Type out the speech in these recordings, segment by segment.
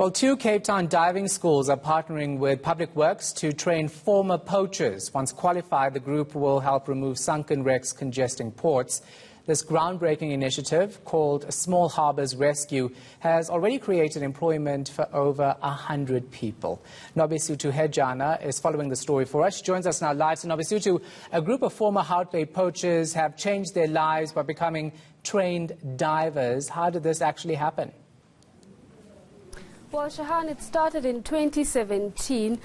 Well, two Cape Town diving schools are partnering with Public Works to train former poachers. Once qualified, the group will help remove sunken wrecks congesting ports. This groundbreaking initiative, called Small Harbours Rescue, has already created employment for over 100 people. Nobisutu Hejana is following the story for us. She joins us now live. So, Nobisutu, a group of former Hout Bay poachers have changed their lives by becoming trained divers. How did this actually happen? Well, Shahan, it started in 2017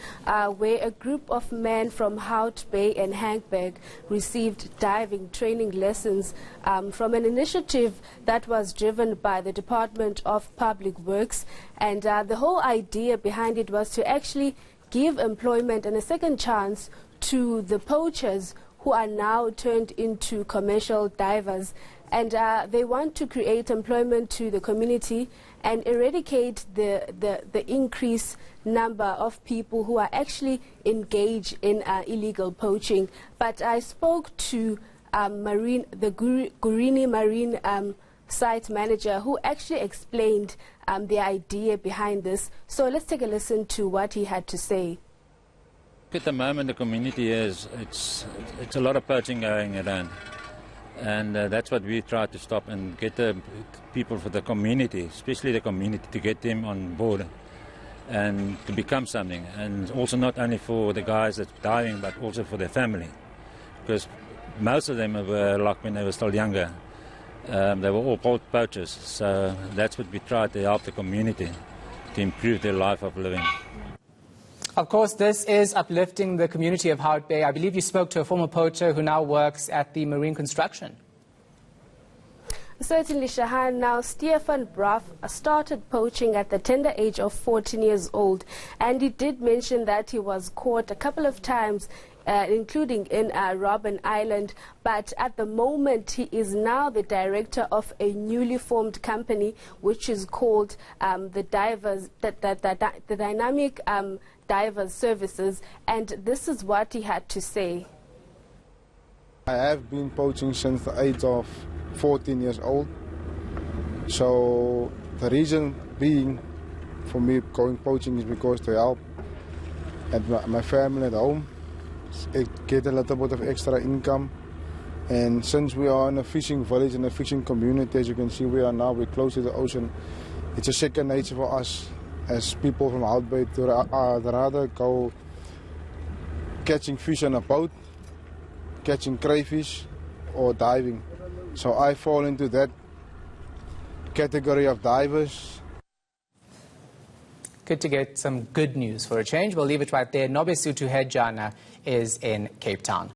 where a group of men from Hout Bay and Hankberg received diving training lessons from an initiative that was driven by the Department of Public Works. And the whole idea behind it was to actually give employment and a second chance to the poachers who are now turned into commercial divers. And they want to create employment to the community and eradicate the increased number of people who are actually engaged in illegal poaching. But I spoke to the Gurini Marine site manager, who actually explained the idea behind this. So let's take a listen to what he had to say. At the moment, the community it's a lot of poaching going around. And that's what we try to stop and get the people for the community, especially the community, to get them on board and to become something. And also not only for the guys that's diving, but also for their family. Because most of them were, like when they were still younger, they were all poachers. So that's what we try to help the community to improve their life of living. Of course, this is uplifting the community of Hout Bay. I believe you spoke to a former poacher who now works at the marine construction. Certainly, Shahan. Now, Stefan Braff started poaching at the tender age of 14 years old. And he did mention that he was caught a couple of times, including in Robben Island. But at the moment, he is now the director of a newly formed company, which is called the Dynamic Divers Services. And this is what he had to say. I have been poaching since the age of 14 years old. So the reason being for me going poaching is because to help at my family at home, get a little bit of extra income. And since we are in a fishing village and a fishing community, as you can see, we're close to the ocean. It's a second nature for us as people from Hout Bay to rather go catching fish on a boat, catching crayfish, or diving. So I fall into that category of divers. Good to get some good news for a change. We'll leave it right there. Nobisutu Hejana is in Cape Town.